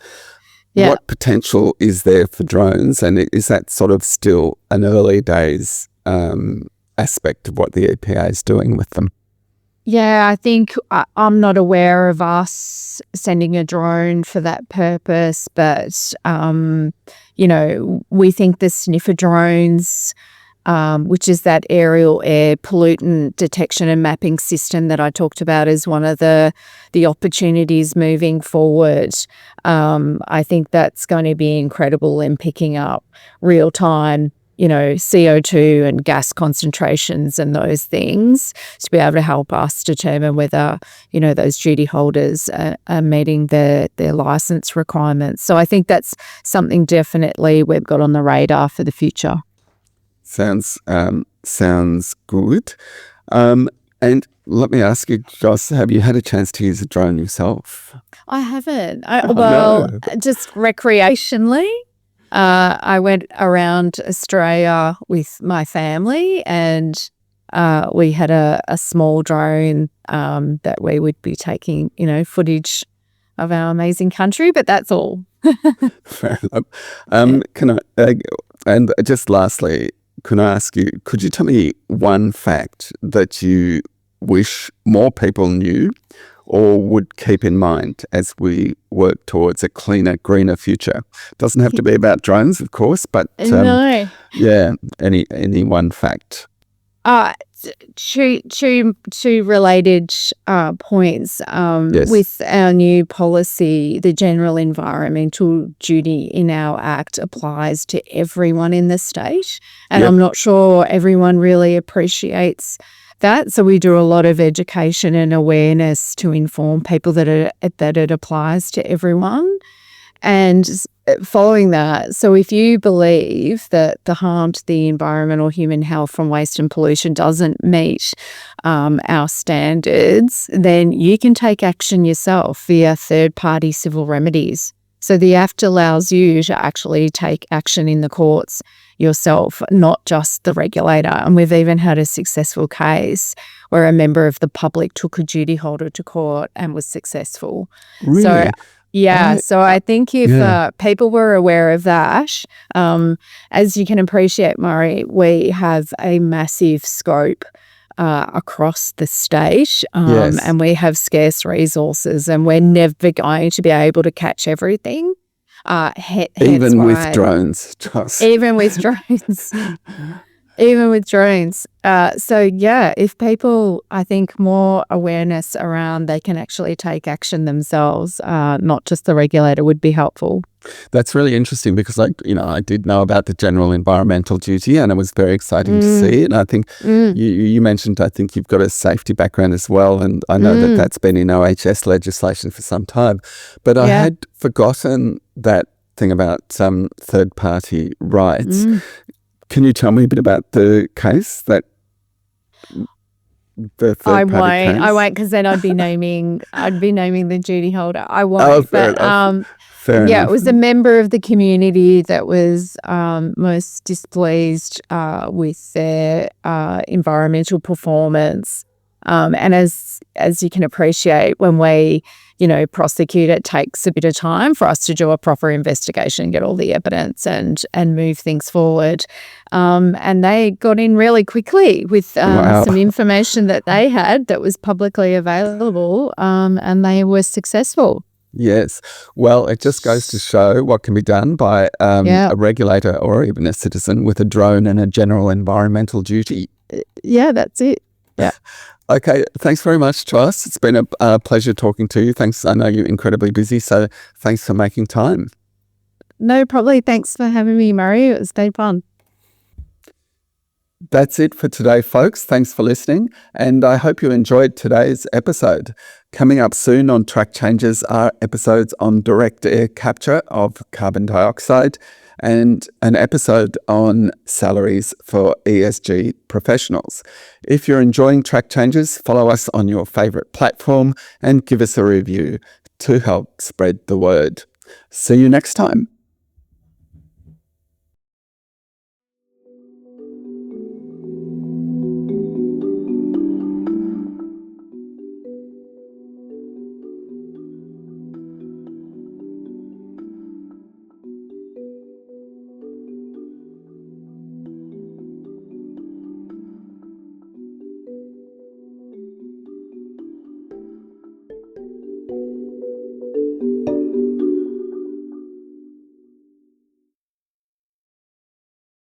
What potential is there for drones, and is that sort of still an early days aspect of what the EPA is doing with them? Yeah, I think I'm not aware of us sending a drone for that purpose, but, we think the sniffer drones which is that aerial air pollutant detection and mapping system that I talked about as one of the opportunities moving forward. I think that's going to be incredible in picking up real-time, CO2 and gas concentrations and those things to be able to help us determine whether, those duty holders are meeting their license requirements. So I think that's something definitely we've got on the radar for the future. Sounds good. And let me ask you, Joss, have you had a chance to use a drone yourself? I haven't. No. Just recreationally. I went around Australia with my family, and we had a small drone that we would be taking, footage of our amazing country, but that's all. Fair enough. And just lastly, can I ask you, could you tell me one fact that you wish more people knew or would keep in mind as we work towards a cleaner, greener future? Doesn't have to be about drones, of course, but No. yeah, any one fact. Two related points. Yes. With our new policy, the general environmental duty in our Act applies to everyone in the state, and Yep. I'm not sure everyone really appreciates that. So we do a lot of education and awareness to inform people that it applies to everyone. And following that, so if you believe that the harm to the environment or human health from waste and pollution doesn't meet our standards, then you can take action yourself via third-party civil remedies. So the Act allows you to actually take action in the courts yourself, not just the regulator. And we've even had a successful case where a member of the public took a duty holder to court and was successful. Really? So yeah, so I think if people were aware of that, as you can appreciate, Murray, we have a massive scope across the state, Yes. and we have scarce resources, and we're never going to be able to catch everything. Even with drones, Joss. Even with drones. Even with drones. So yeah, if people, I think more awareness around they can actually take action themselves, not just the regulator, would be helpful. That's really interesting because, I did know about the general environmental duty, and it was very exciting to see it. And I think you mentioned, I think you've got a safety background as well, and I know that that's been in OHS legislation for some time. But I had forgotten that thing about third-party rights. Can you tell me a bit about the case that the I third-party case? won't, because then I'd be naming the duty holder. I won't. Oh, fair enough. Fair yeah, enough. it was a member of the community that was most displeased with their environmental performance. And as you can appreciate, when we, prosecute, it takes a bit of time for us to do a proper investigation, get all the evidence and move things forward. And they got in really quickly with some information that they had that was publicly available, and they were successful. Yes. Well, it just goes to show what can be done by a regulator or even a citizen with a drone and a general environmental duty. Yeah, that's it. Yeah. Okay. Thanks very much, Joss. It's been a pleasure talking to you. Thanks. I know you're incredibly busy, so thanks for making time. No problem. Thanks for having me, Murray. It was great fun. That's it for today, folks. Thanks for listening, and I hope you enjoyed today's episode. Coming up soon on Track Changes are episodes on direct air capture of carbon dioxide and an episode on salaries for ESG professionals. If you're enjoying Track Changes, follow us on your favourite platform and give us a review to help spread the word. See you next time.